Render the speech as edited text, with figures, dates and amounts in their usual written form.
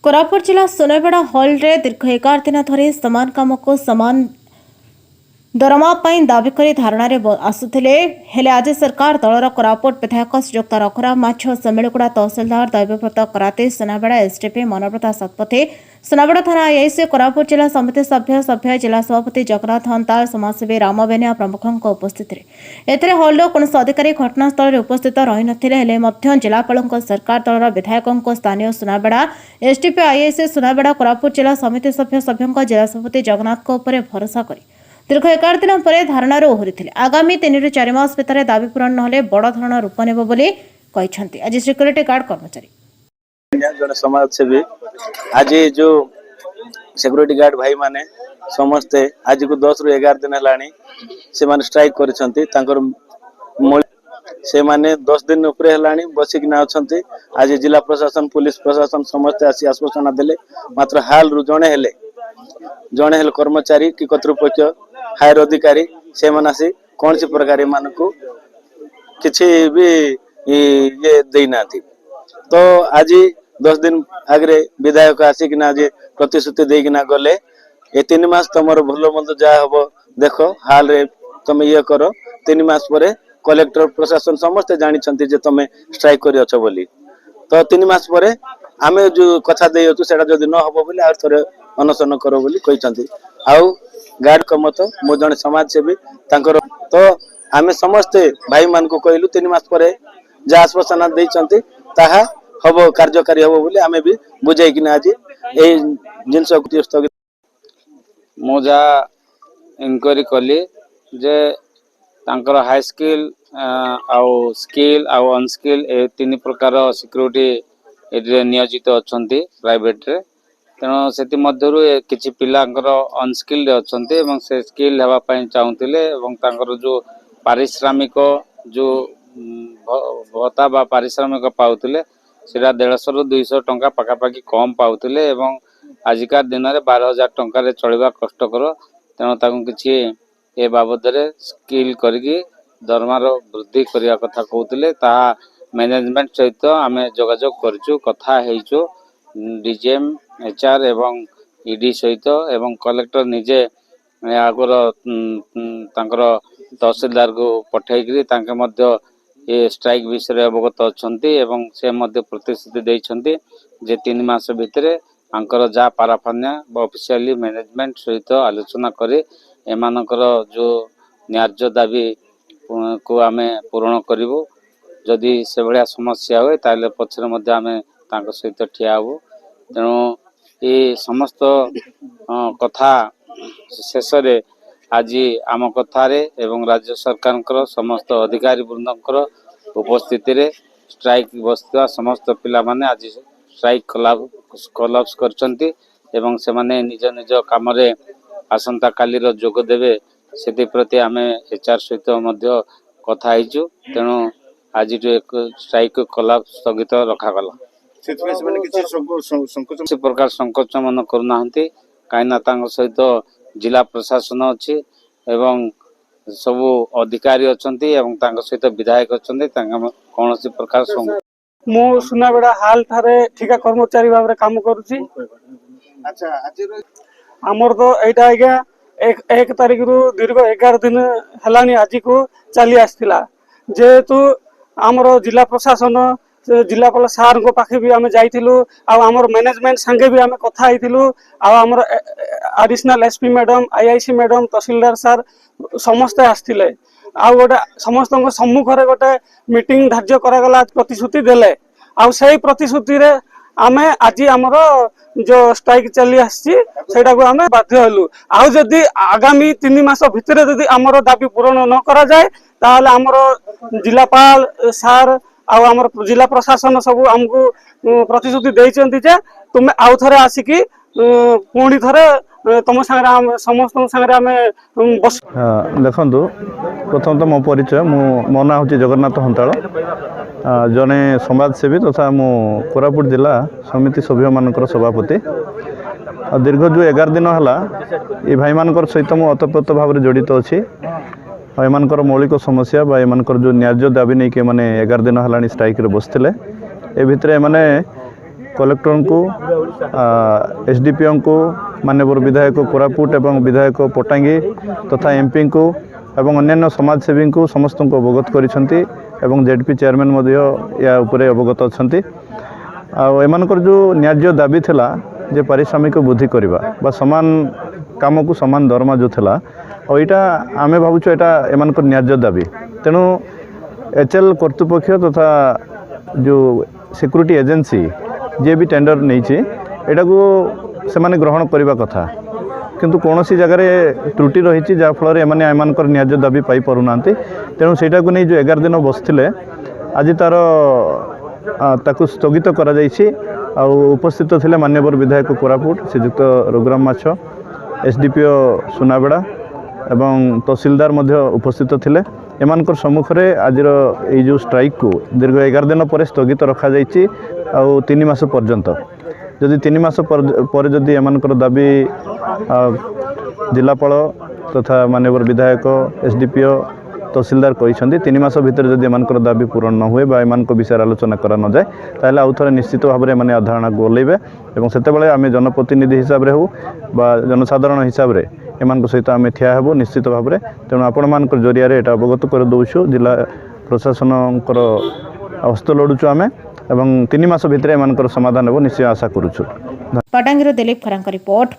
कोरापुट जिला सुनेबेड़ा हॉल रे दीर्घ 11 दिन धरी समान काम को समान दरमा पाई दाबी करी धारणा आसुथिले हेले आज सरकार दलर कोरापुट विधायक श्रीयुक्त रघुराम माछ सेमिलगुड़ा तहसिलदार दैवव्रत कराते सुनाबेड़ा एसडीपी मनोव्रता शतपथी सुनाबेड़ा थाना आईआईसी कोरापुट जिला समिति सभ्य जिला सभापति जगन्नाथ हंताल समाजसेवी राम बेनिया प्रमुखों उपस्थित एथिरे हॉलर कौन अधिकारी घटनास्थल में उपस्थित रही नथिले जिलापाल सरकार दलर विधायकों स्थानीय सुनाबेड़ा एसडीपी आईआईसी सुनाबेड़ा कोरापुट जिला समिति सभ्य जिला सभापति जगन्नाथ भरोसा कर दीर्घ 11 दिन पर धारणा ओहरी आगामी 3 ରୁ 4 मास भितर दाबी पूरण नहले बड़ धरण रूप नेब बोली कहिसंती। आज सिक्यूरिटी गार्ड कर्मचारी जन समाज सेवी आज जो सिक्यूरिटी गार्ड भाई माने समस्ते आज को 10 ରୁ 11 दिन हलानी से माने स्ट्राइक करिसंती तांकर से माने 10 दिन ऊपर हलानी बसिकना अछंती। आज जिला प्रशासन पुलिस प्रशासन समस्त आसी आश्वासन देले मात्र हाल रु जणे हेले कर्मचारी कि कर्तृपक्ष हायर अधिकारी से मन आसी कौन सी प्रकार मानक किसी भी ये देना थी। तो आज 10 दिन आगे विधायक आसिकिना आज प्रतिश्रुति देकिना गले ये 3 मास तुम भल मंद जहाँ हम देख हाल रे तुम ये कर 3 मास पर कलेक्टर प्रशासन समस्ते जानी जे तुम स्ट्राइक कर बोली। तो 3 मास पर आम जो कथा दे जदि न हम बोली आ थे अनशन करो बोली कहते आउ गार्ड को मत मो जन समाज सेवी तांकर तो आम समस्ते भाई मान को कहलु 3 मास पर जहाँ आश्वासन देइचंती ताहा हब कार्यकारी हब बोली आम भी बुझाई कि आज ये जिनस स्थगित मु जहाँ इनक्वारी कली जे तांकर हाई स्किल आउ स्किल आउ अनस्किल ए 3 प्रकार सिक्यूरिटी नियोजित अछंती प्राइवेट रे। तेणु से किसी पिलांकर अनस्किल्ड अच्छे से स्किल होगापी चाहूले जो पारिश्रमिक जो भत्ता बा पारिश्रमिक पाउले सेटा 150 ରୁ 200 टंका पखापाखि कम पाउले आजिका दिन में 12,000 टंका चलवा कष्टकर। तेणु किसी ए बाबद स्किल करके दरमार वृद्धि करने कथा कहते मैनेजमेंट सहित आम जोगाजोग करूँ कथा हो डीजीएम एचआर एवं ईडी सहित एवं कलेक्टर निजे आगर तहसीलदार को पठाई ये स्ट्राइक विषय अवगत अच्छा से प्रतिश्रुति देइछंती जे 3 मास भितर आंकर जा पाराफान्या ऑफिशियली मैनेजमेंट सहित आलोचना करे एमानकर जो न्याय्य दाबी को आम पूरण करूँ। जदि से भाया समस्या हुए ताले पछरे मध्य आमे तांको सहित ठिया हबो। तेणु ये समस्त कथा शेष आज आम कथारे एवं राज्य सरकार समस्त अधिकारी वृंदकर उपस्थिति रे स्ट्राइक बसता समस्त पिला माने आज स्ट्राइक कोलाप्स करछंती एवं से माने निज निज काम रे आसंता काली रो जोग देबे सेति प्रति आमे एचआर सहित मध्य कथा आइछु। तेणु आज जो एक स्ट्राइक कोलाप्स स्थगित रखा गला किसी प्रकार संकोच मन करना कहीं सहित जिला प्रशासन अच्छी एवं सबू अधिकारी अच्छा सहित विधायक अच्छा कौन प्रकार मु सुनाबेड़ा हाल ठारे ठिका कर्मचारी भाव काम करुची। आमर तो यहाँ आज्ञा 1 तारिख रु दीर्घ 11 दिन है आज को चली आसला जेहेतु आमर जिला प्रशासन जिलापाल सार को पाखे भी आम जाइलु आमर मैनेजमेंट संगे भी आम कथा आमर additional SP madam IIC madam tehsildar sir समस्ते आसते आ गोटे समस्त सम्मुख में गोटे मीटिंग धार्य करागला प्रतिश्रुति देले आई प्रतिश्रुति रे आमे आज आमर जो स्ट्राइक चली आसा को आम बाध्य हलु आदि आगामी 3 मास भितर जदि आमर दाबी पूरण न करा जाए ताहले आमर जिलापाल सार आमर जिला प्रशासन सब आमको प्रतिश्रुति देइचंती जे तुम आउ थरे आसिकी पुणी थरे तुम संगे समस्त संगे आम बस देखंतु प्रथम तो मो परिचय मो ना हूँ जगन्नाथ हंताल जने समाजसेवी तथा मो कोरापुट जिला समिति सभ्य मानकर सभापति दीर्घ जो 11 दिन है ये भाई मानकर सहित मु ओतप्रोत भाव में जड़ित अच्छी एमानकर मौलिक समस्या बा एमानकर जो न्याय्य दाबी नहीं कि माने 11 दिन है स्ट्राइक रे बसते ए भितर माने कलेक्टर को एसडीपीओ को माननीय विधायक कोरापुट एवं विधायक पटांगी तथा एमपी को एवं अन्य समाजसेवी को समस्त को अवगत करिसेंती एवं जेडपी चेयरमैन या उपरे अवगत अच्छा आमर जो न्याज्य दाबी थिला जे पारिश्रमिक वृद्धि करवा बा समान काम को समान दरमा जो थिला और यहाँ आम भावुँ यहाँ एम न्याज्य दाबी तेणु एचएल कर्तृपक्ष तथा जो सिक्यूरिटी एजेंसी जे भी टेंडर नहीं एटा को से माने ग्रहण करने कथा किंतु कौन सी जगह त्रुटि रही जहाँफल एम न्याज्य दाबी पाई पारना तेणु सेटा को नहीं जो 11 दिन बसते आज तार ताकू स्थगित करा जाइछि और उपस्थित थे माननीय विधायक कोरापुट श्रीजुक्त रघुराम माछ एसडीपीओ सुनाबेड़ा एवं तहसीलदार उपस्थित थे एमानकर सम्मुखें आज जो स्ट्राइक को दीर्घ 11 दिन पर स्थगित रखा जाइछि और 3 मास पर्यंत जदि 3 मास पर जदि एमानकर दाबी जिलापाल तथा माननीय विधायक एसडीपीओ तहसीलदार कहते 3 मास भितर जदि एमानकर दाबी पूरण न हुए बा एमानक विषय आलोचना करा न जाए ताहले आउ थरे निश्चित भाव में अवधारणा को ओल्लैबे और सेतेबेले आम जनप्रतिनिधि हिसाब रे हो बा जनसाधारण हिसाब रे एमान सहित आम ठिया हेबु निश्चित भाव में तेणु आपण मान जरिया एटा अवगत कर दउछु जिला प्रशासन हस्त लड़ुछु आम एवं 3 मास भितर एमानकर समाधान हेबो निश्चय आशा करूछु। पटांगीर दिलीप खरांक रिपोर्ट।